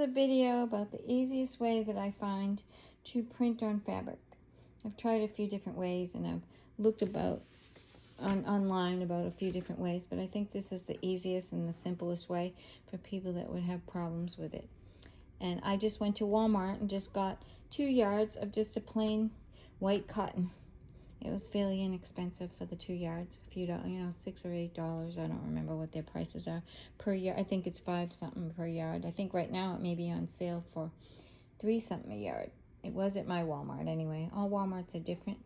a video about the easiest way that I find to print on fabric. I've tried a few different ways, and I've looked about online about a few different ways, but I think this is the easiest and the simplest way for people that would have problems with it. And I just went to Walmart and just got 2 yards of just a plain white cotton. It was fairly inexpensive for the 2 yards, a few dollars, $6 or $8. I don't remember what their prices are per yard. I think it's 5 something per yard. I think right now it may be on sale for 3 something a yard. It was at my Walmart anyway. All Walmarts are different.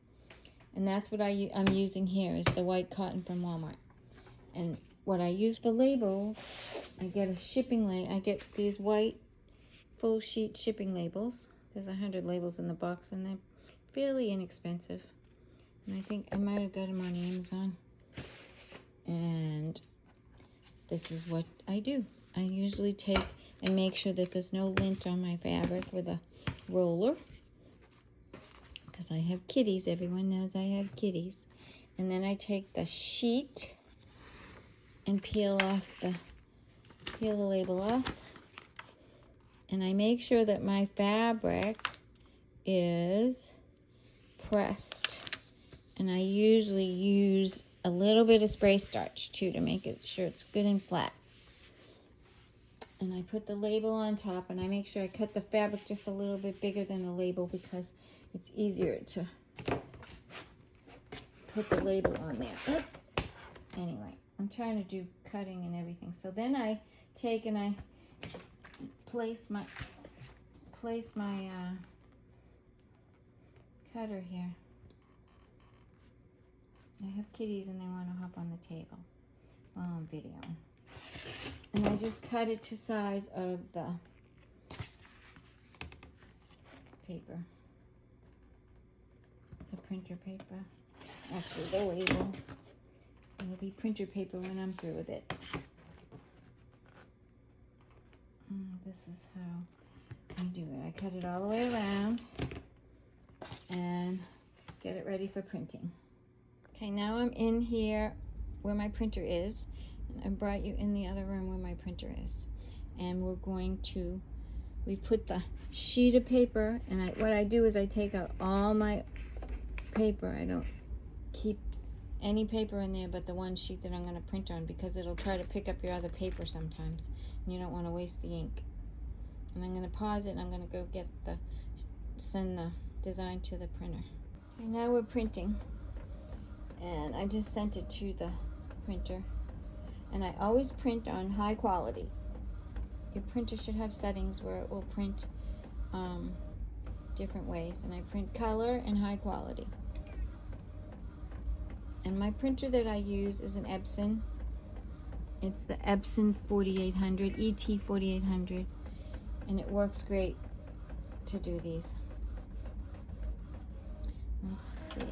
And that's what I'm using here, is the white cotton from Walmart. And what I use for labels, I get a shipping label. I get these white full sheet shipping labels. There's 100 labels in the box, and they're fairly inexpensive. And I think I might have got them on Amazon. And this is what I do. I usually take and make sure that there's no lint on my fabric with a roller, because I have kitties. Everyone knows I have kitties. And then I take the sheet and peel the label off. And I make sure that my fabric is pressed. And I usually use a little bit of spray starch too to make it sure it's good and flat. And I put the label on top, and I make sure I cut the fabric just a little bit bigger than the label, because it's easier to put the label on there. Anyway, I'm trying to do cutting and everything. So then I take and I place my cutter here. I have kitties and they want to hop on the table while I'm videoing. And I just cut it to size of the paper. The printer paper. Actually, the label. It'll be printer paper when I'm through with it. This is how I do it. I cut it all the way around and get it ready for printing. Okay, now I'm in here where my printer is, and I brought you in the other room where my printer is. And we put the sheet of paper, and what I do is I take out all my paper. I don't keep any paper in there but the one sheet that I'm going to print on, because it'll try to pick up your other paper sometimes, and you don't want to waste the ink. And I'm going to pause it, and I'm going to go send the design to the printer. Okay, now we're printing. And I just sent it to the printer. And I always print on high quality. Your printer should have settings where it will print different ways. And I print color and high quality. And my printer that I use is an Epson. It's the Epson 4800, ET4800. And it works great to do these. Let's see.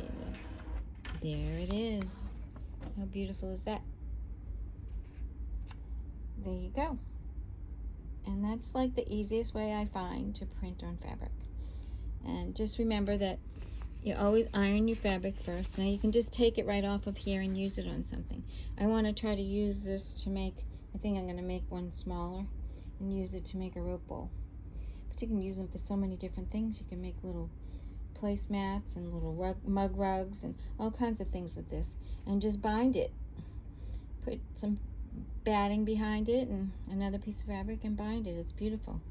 There it is. How beautiful is that? There you go. And that's like the easiest way I find to print on fabric. And just remember that you always iron your fabric first. Now you can just take it right off of here and use it on something. I want to try to use this to make, I think I'm going to make one smaller and use it to make a rope bowl. But you can use them for so many different things. You can make little placemats and little mug rugs and all kinds of things with this, and just bind it. Put some batting behind it and another piece of fabric and bind it. It's beautiful.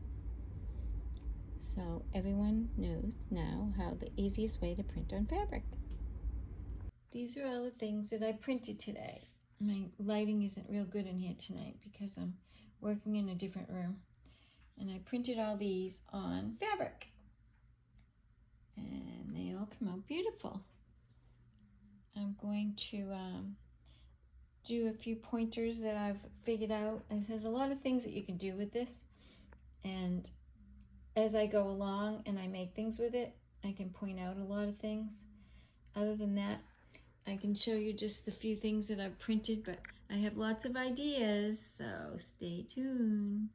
So everyone knows now how the easiest way to print on fabric. These are all the things that I printed today. My lighting isn't real good in here tonight because I'm working in a different room, and I printed all these on fabric. And they all come out beautiful. I'm going to do a few pointers that I've figured out. There's a lot of things that you can do with this. And as I go along and I make things with it, I can point out a lot of things. Other than that, I can show you just the few things that I've printed, but I have lots of ideas, so stay tuned.